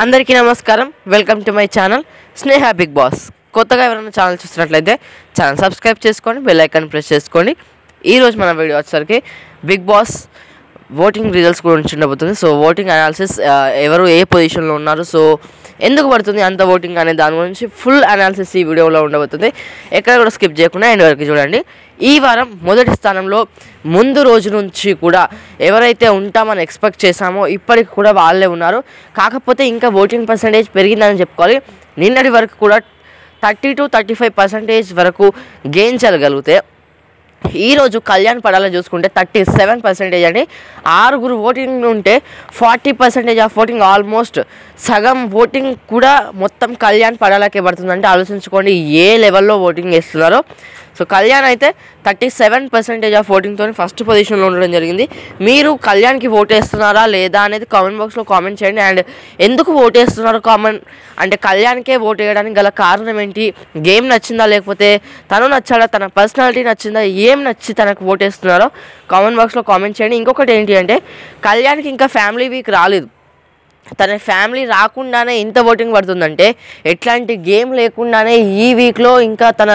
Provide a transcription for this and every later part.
అందరికీ నమస్కారం. Welcome to my channel Sneha big boss. కొత్తగా ఎవరైనా ఛానల్ చూస్తున్నట్లయితే ఛానల్ సబ్స్క్రైబ్ చేసుకొని బెల్ ఐకాన్ ప్రెస్ చేసుకోండి. ఈరోజు మన వీడియో వచ్చేసరికి బిగ్ బాస్ ఓటింగ్ రిజల్ట్స్ గురించి ఉండబోతుంది. సో ఓటింగ్ అనాలిసిస్, ఎవరు ఏ పొజిషన్లో ఉన్నారు, సో ఎందుకు పడుతుంది అంత ఓటింగ్ అనే దాని గురించి ఫుల్ అనాలిసిస్ ఈ వీడియోలో ఉండబోతుంది. ఎక్కడ కూడా స్కిప్ చేయకుండా ఎండ్ వరకు చూడండి. ఈ వారం మొదటి స్థానంలో ముందు రోజు నుంచి కూడా ఎవరైతే ఉంటామని ఎక్స్పెక్ట్ చేశామో ఇప్పటికి కూడా వాళ్ళే ఉన్నారు. కాకపోతే ఇంకా ఓటింగ్ పర్సంటేజ్ పెరిగిందని చెప్పుకోవాలి. నిన్నటి వరకు కూడా 30 to 35% వరకు గెయిన్ చేయగలిగితే ఈరోజు కళ్యాణ్ పడాలో చూసుకుంటే 37% అని 6 ఓటింగ్ ఉంటే 40% ఆఫ్ ఓటింగ్, ఆల్మోస్ట్ సగం ఓటింగ్ కూడా మొత్తం కళ్యాణ్ పడాలకే పడుతుందంటే ఆలోచించుకోండి ఏ లెవెల్లో ఓటింగ్ వేస్తున్నారో. సో కళ్యాణ్ అయితే 37% ఆఫ్ ఓటింగ్తో ఫస్ట్ పొజిషన్లో ఉండడం జరిగింది. మీరు కళ్యాణ్కి ఓట్ వేస్తున్నారా లేదా అనేది కామెంట్ బాక్స్లో కామెంట్ చేయండి. అండ్ ఎందుకు ఓట్ వేస్తున్నారు కామెంట్ అంటే కళ్యాణ్కే ఓట్ వేయడానికి గల కారణం ఏంటి, గేమ్ నచ్చిందా లేకపోతే తను నచ్చాడా, తన పర్సనాలిటీ నచ్చిందా, ఏం నచ్చి తనకు ఓట్ వేస్తున్నారో కామెంట్ బాక్స్లో కామెంట్ చేయండి. ఇంకొకటి ఏంటి అంటే కళ్యాణ్కి ఇంకా ఫ్యామిలీ వీక్ రాలేదు. తన ఫ్యామిలీ రాకుండానే ఇంత ఓటింగ్ పడుతుందంటే ఎట్లాంటి గేమ్ లేకుండానే ఈ వీక్లో ఇంకా తన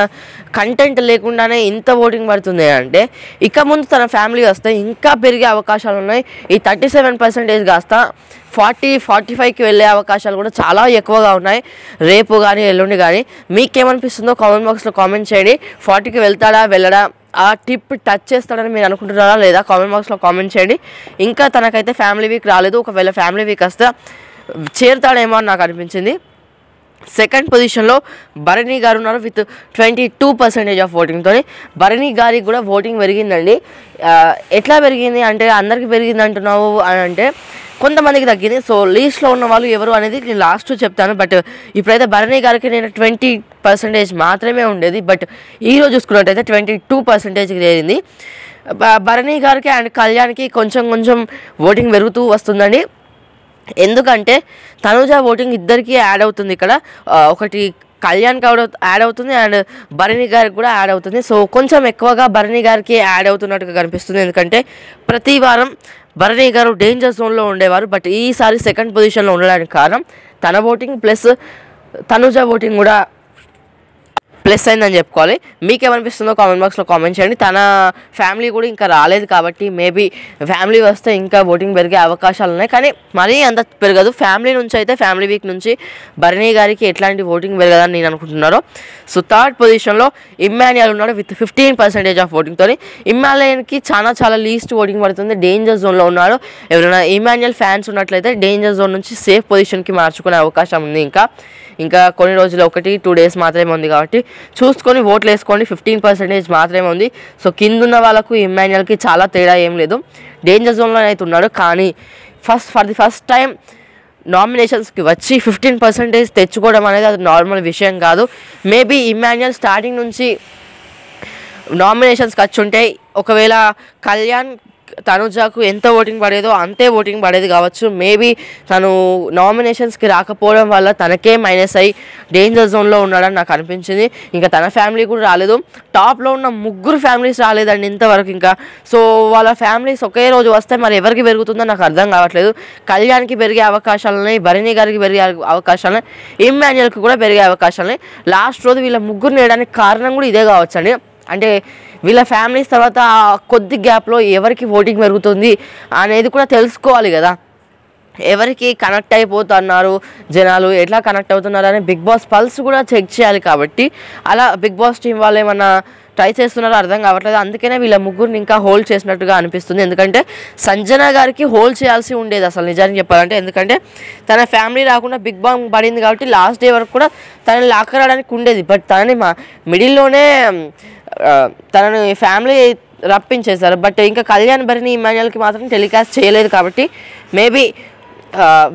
కంటెంట్ లేకుండానే ఇంత ఓటింగ్ పడుతుంది అంటే ఇక ముందు తన ఫ్యామిలీ వస్తే ఇంకా పెరిగే అవకాశాలు ఉన్నాయి. ఈ 37% కాస్త 40-45కి వెళ్ళే అవకాశాలు కూడా చాలా ఎక్కువగా ఉన్నాయి రేపు కానీ ఎల్లుండి కానీ. మీకేమనిపిస్తుందో కామెంట్ బాక్స్లో కామెంట్ చేయండి. 40కి వెళ్తాడా వెళ్ళడా, ఆ టిప్ టచ్ చేస్తాడని మీరు అనుకుంటున్నారా లేదా కామెంట్ బాక్స్లో కామెంట్ చేయండి. ఇంకా తనకైతే ఫ్యామిలీ వీక్ రాలేదు. ఒకవేళ ఫ్యామిలీ వీక్ వస్తే చేరుతాడేమో అని నాకు అనిపించింది. సెకండ్ పొజిషన్లో భరణి గారు ఉన్నారు విత్ 22% ఆఫ్ ఓటింగ్తో. భరణి గారికి కూడా ఓటింగ్ పెరిగిందండి. ఎట్లా పెరిగింది అంటే అందరికీ పెరిగింది అంటున్నావు అని అంటే కొంతమందికి తగ్గింది. సో లీస్ట్లో ఉన్న వాళ్ళు ఎవరు అనేది నేను లాస్ట్ చెప్తాను. బట్ ఇప్పుడైతే భరణి గారికి నేను 20% మాత్రమే ఉండేది. బట్ ఈరోజు చూసుకున్నట్టయితే 22%కి చేరింది. భరణి గారికి అండ్ కళ్యాణ్కి కొంచెం ఓటింగ్ పెరుగుతూ వస్తుందండి. ఎందుకంటే తనుజ ఓటింగ్ ఇద్దరికి యాడ్ అవుతుంది. ఇక్కడ ఒకటి కళ్యాణ్కి యాడ్ అవుతుంది అండ్ భరణి గారికి కూడా యాడ్ అవుతుంది. సో కొంచెం ఎక్కువగా భరణి గారికి యాడ్ అవుతున్నట్టుగా కనిపిస్తుంది. ఎందుకంటే ప్రతి వారం భరణి గారు డేంజర్ జోన్లో ఉండేవారు. బట్ ఈసారి సెకండ్ పొజిషన్లో ఉండడానికి కారణం తన ఓటింగ్ ప్లస్ తనుజ ఓటింగ్ కూడా ప్లస్ అయిందని చెప్పుకోవాలి. మీకేమనిపిస్తుందో కామెంట్ బాక్స్లో కామెంట్ చేయండి. తన ఫ్యామిలీ కూడా ఇంకా రాలేదు కాబట్టి మేబీ ఫ్యామిలీ వస్తే ఇంకా ఓటింగ్ పెరిగే అవకాశాలు ఉన్నాయి. కానీ మరీ అంత పెరగదు. ఫ్యామిలీ నుంచి అయితే ఫ్యామిలీ వీక్ నుంచి భరణి గారికి ఎట్లాంటి ఓటింగ్ పెరగదని నేను అనుకుంటున్నాను. సో థర్డ్ పొజిషన్లో ఇమ్మాన్యుయల్ ఉన్నాడు విత్ 15% ఆఫ్ ఓటింగ్తో. ఇమ్మాన్యుయల్కి చాలా లీస్ట్ ఓటింగ్ పడుతుంది. డేంజర్ జోన్లో ఉన్నాడు. ఎవరైనా ఇమ్మాన్యుయల్ ఫ్యాన్స్ ఉన్నట్లయితే డేంజర్ జోన్ నుంచి సేఫ్ పొజిషన్కి మార్చుకునే అవకాశం ఉంది. ఇంకా కొన్ని రోజులు 1-2 డేస్ మాత్రమే ఉంది కాబట్టి చూసుకొని ఓట్లు వేసుకోండి. 15% మాత్రమే ఉంది. సో కిందున్న వాళ్ళకు ఇమ్మాన్యుయల్కి చాలా తేడా ఏం లేదు. డేంజర్ జోన్లో అయితే ఉన్నాడు. కానీ ఫర్ ది ఫస్ట్ టైం నామినేషన్స్కి వచ్చి 15% తెచ్చుకోవడం అనేది అది నార్మల్ విషయం కాదు. మేబీ ఇమ్మాన్యుయల్ స్టార్టింగ్ నుంచి నామినేషన్స్కి వచ్చి ఉంటే ఒకవేళ కళ్యాణ్ తనుజాకు ఎంత ఓటింగ్ పడేదో అంతే ఓటింగ్ పడేది కావచ్చు. మేబీ తను నామినేషన్స్కి రాకపోవడం వల్ల తనకే మైనస్ అయ్యి డేంజర్ జోన్లో ఉన్నాడని నాకు అనిపించింది. ఇంకా తన ఫ్యామిలీ కూడా రాలేదు. టాప్లో ఉన్న 3 ఫ్యామిలీస్ రాలేదండి ఇంతవరకు. ఇంకా సో వాళ్ళ ఫ్యామిలీస్ ఒకే రోజు వస్తే మరి ఎవరికి పెరుగుతుందో నాకు అర్థం కావట్లేదు. కళ్యాణ్కి పెరిగే అవకాశాలున్నాయి, భరణి గారికి పెరిగే అవకాశాలున్నాయి, ఇమ్మాన్యుయల్కి కూడా పెరిగే అవకాశాలున్నాయి. లాస్ట్ రోజు వీళ్ళ 3 వేయడానికి కారణం కూడా ఇదే కావచ్చండి. అంటే వీళ్ళ ఫ్యామిలీస్ తర్వాత కొద్ది గ్యాప్లో ఎవరికి ఓటింగ్ పెరుగుతుంది అనేది కూడా తెలుసుకోవాలి కదా. ఎవరికి కనెక్ట్ అయిపోతున్నారు జనాలు, ఎట్లా కనెక్ట్ అవుతున్నారు అని బిగ్ బాస్ పల్స్ కూడా చెక్ చేయాలి. కాబట్టి అలా బిగ్ బాస్ టీం వాళ్ళు ఏమన్నా ట్రై చేస్తున్నారో అర్థం కావట్లేదు. అందుకనే వీళ్ళ 3 ఇంకా హోల్డ్ చేసినట్టుగా అనిపిస్తుంది. ఎందుకంటే సంజన గారికి హోల్డ్ చేయాల్సి ఉండేది అసలు నిజానికి చెప్పాలంటే. ఎందుకంటే తన ఫ్యామిలీ రాకుండా బిగ్ బాంగ్ పడింది కాబట్టి లాస్ట్ డే వరకు కూడా తనని లాక్కరావడానికి ఉండేది. బట్ తనని మిడిల్లోనే తనని ఫ్యామిలీ రప్పించేశారు. బట్ ఇంకా కళ్యాణ్ భరణి ఇమ్మాన్యుయల్కి మాత్రం టెలికాస్ట్ చేయలేదు కాబట్టి మేబీ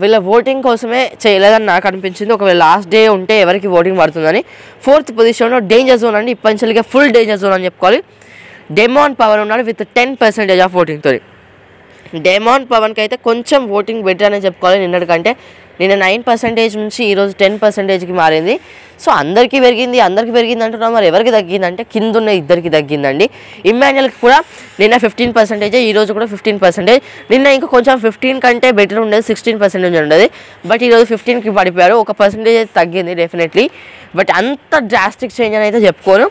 వీళ్ళ ఓటింగ్ కోసమే చేయలేదని నాకు అనిపించింది. ఒకవేళ లాస్ట్ డే ఉంటే ఎవరికి ఓటింగ్ పడుతుందని. ఫోర్త్ పొజిషన్లో డేంజర్ జోన్ అండి. ఇప్పటికీ ఫుల్ డేంజర్ జోన్ అని చెప్పుకోవాలి. డెమాన్ పవన్ ఉన్నాడు విత్ 10% ఆఫ్ ఓటింగ్తో. డెమాన్ పవన్కి అయితే కొంచెం ఓటింగ్ బెటర్ అనే చెప్పుకోవాలి నిన్నటికంటే. నిన్న 9% నుంచి ఈరోజు 10%కి మారింది. సో అందరికీ పెరిగింది అంటున్నాం, మరి ఎవరికి తగ్గిందంటే కింద ఉన్న ఇద్దరికి తగ్గిందండి. ఇమ్మాన్యుయల్కి కూడా నిన్న 15%, ఈరోజు కూడా 15%. నిన్న ఇంకా కొంచెం 15 కంటే బెటర్ ఉండేది, 16% ఉండేది. బట్ ఈరోజు 15కి పడిపోయారు. 1% అయితే తగ్గింది డెఫినెట్లీ. బట్ అంత డ్రాస్టిక్ చేంజ్ అని అయితే చెప్పుకోను.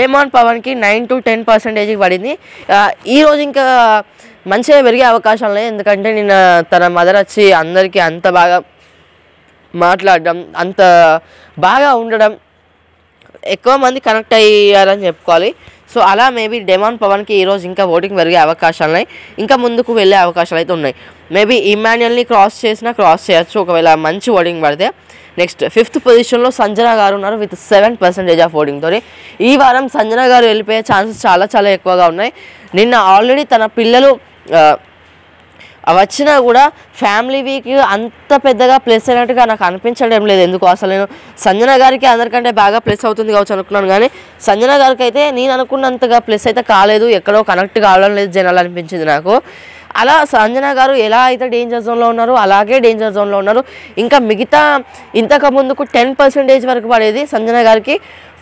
డెమాన్ పవన్కి 9 to 10%కి పడింది. ఈరోజు ఇంకా మంచిగా పెరిగే అవకాశాలు ఉన్నాయి. ఎందుకంటే నిన్న తన మదర్ వచ్చి అందరికీ అంత బాగా మాట్లాడడం, అంత బాగా ఉండడం, ఎక్కువ మంది కనెక్ట్ అయ్యారని చెప్పుకోవాలి. సో అలా మేబీ డెమాన్ పవన్కి ఈరోజు ఇంకా ఓటింగ్ పెరిగే అవకాశాలు ఉన్నాయి, ఇంకా ముందుకు వెళ్ళే అవకాశాలు అయితే ఉన్నాయి. మేబీ ఇమ్మాన్యుయల్ని క్రాస్ చేయొచ్చు ఒకవేళ మంచి ఓటింగ్ పడితే. నెక్స్ట్ 5th పొజిషన్లో సంజన గారు ఉన్నారు విత్ 7% ఆఫ్ ఓటింగ్తో. ఈ వారం సంజన గారు వెళ్ళిపోయే ఛాన్సెస్ చాలా చాలా ఎక్కువగా ఉన్నాయి. నిన్న ఆల్రెడీ తన పిల్లలు వచ్చినా కూడా ఫ్యామిలీ వీక్ అంత పెద్దగా ప్లస్ అయినట్టుగా నాకు అనిపించడం లేదు. ఎందుకు అసలు నేను సంజన గారికి అందరికంటే బాగా ప్లస్ అవుతుంది కావచ్చు అనుకున్నాను, కానీ సంజన గారికి అయితే నేను అనుకున్నంతగా ప్లస్ అయితే కాలేదు, ఎక్కడో కనెక్ట్ కావడం లేదు జనాలు అనిపించింది నాకు. అలా సంజన గారు ఎలా అయితే డేంజర్ జోన్లో ఉన్నారు అలాగే డేంజర్ జోన్లో ఉన్నారు. ఇంకా మిగతా ఇంతకు ముందుకు 10% వరకు పడేది సంజన గారికి.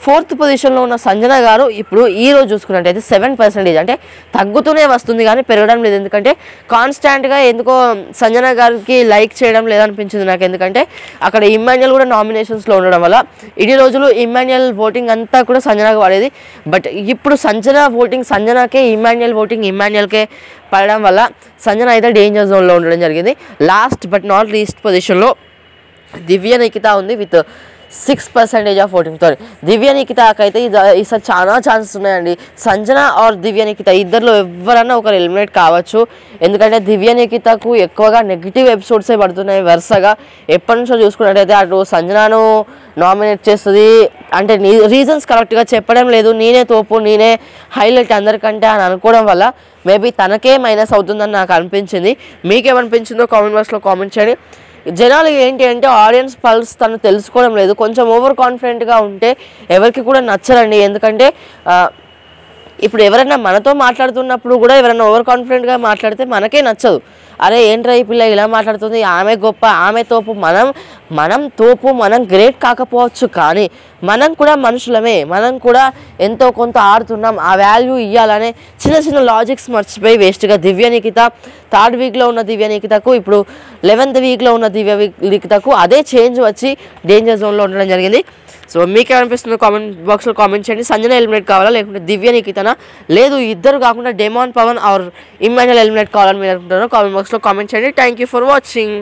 4th పొజిషన్లో ఉన్న సంజన గారు ఇప్పుడు ఈరోజు చూసుకున్నట్టయితే 7%, అంటే తగ్గుతూనే వస్తుంది కానీ పెరగడం లేదు. ఎందుకంటే కాన్స్టాంట్గా ఎందుకో సంజన గారికి లైక్ చేయడం లేదనిపించింది నాకు. ఎందుకంటే అక్కడ ఇమ్మాన్యుయల్ కూడా నామినేషన్స్లో ఉండడం వల్ల ఇన్ని రోజులు ఇమ్మాన్యుయల్ ఓటింగ్ అంతా కూడా సంజనకు పడేది. బట్ ఇప్పుడు సంజన ఓటింగ్ సంజనకే, ఇమ్మాన్యుయల్ ఓటింగ్ ఇమ్మాన్యుయల్కే పడడం వల్ల సంజన అయితే డేంజర్ జోన్లో ఉండడం జరిగింది. లాస్ట్ బట్ నాట్ లీస్ట్ పొజిషన్లో దివ్య నిఖిత ఉంది విత్ 6% ఆఫ్ ఓటింగ్తో. దివ్య నిఖితకైతే ఈసారి చాలా ఛాన్సెస్ ఉన్నాయండి. సంజన ఆర్ దివ్య నిఖిత ఇద్దరిలో ఎవరన్నా ఒకరు ఎలిమినేట్ కావచ్చు. ఎందుకంటే దివ్య నిఖితకు ఎక్కువగా నెగిటివ్ ఎపిసోడ్సే పడుతున్నాయి వరుసగా. ఎప్పటి నుంచో చూసుకున్నట్టయితే అటు సంజనను నామినేట్ చేస్తుంది అంటే రీజన్స్ కరెక్ట్గా చెప్పడం లేదు, నేనే తోపు నేనే హైలైట్ అందరికంటే అని అనుకోవడం వల్ల మేబీ తనకే మైనస్ అవుతుందని నాకు అనిపించింది. మీకేమనిపించిందో కామెంట్ బాక్స్లో కామెంట్ చేయండి. జనాలు ఏంటి అంటే ఆడియన్స్ పల్స్ తను తెలుసుకోవడం లేదు. కొంచెం ఓవర్ కాన్ఫిడెంట్గా ఉంటే ఎవరికి కూడా నచ్చరండి. ఎందుకంటే ఇప్పుడు ఎవరైనా మనతో మాట్లాడుతున్నప్పుడు కూడా ఎవరైనా ఓవర్ కాన్ఫిడెంట్గా మాట్లాడితే మనకే నచ్చదు. అరే ఏంట్రా ఈ పిల్ల ఇలా మాట్లాడుతుంది, ఆమె గొప్ప ఆమె తోపు, మనం తోపు, మనం గ్రేట్ కాకపోవచ్చు కానీ మనం కూడా మనుషులమే, మనం కూడా ఎంతో కొంత ఆడుతున్నాం, ఆ వాల్యూ ఇవ్వాలనే చిన్న చిన్న లాజిక్స్ మర్చిపోయి వేస్ట్గా దివ్య నిఖిత 3rd వీక్లో ఉన్న దివ్య నిఖితకు ఇప్పుడు 11th వీక్లో ఉన్న దివ్య నిఖితకు అదే చేంజ్ వచ్చి డేంజర్ జోన్లో ఉండడం జరిగింది. సో మీకేమనిపిస్తుందో కామెంట్ బాక్స్లో కామెంట్ చేయండి. సంజన ఎలిమినేట్ కావాలా లేకుంటే దివ్య నిఖితనా, లేదు ఇద్దరు కాకుండా demon Pavan or Emmanuel eliminate కావాలని మీరు అనుకుంటారో కామెంట్ బాక్స్లో కామెంట్ చేయండి. Thank you for watching.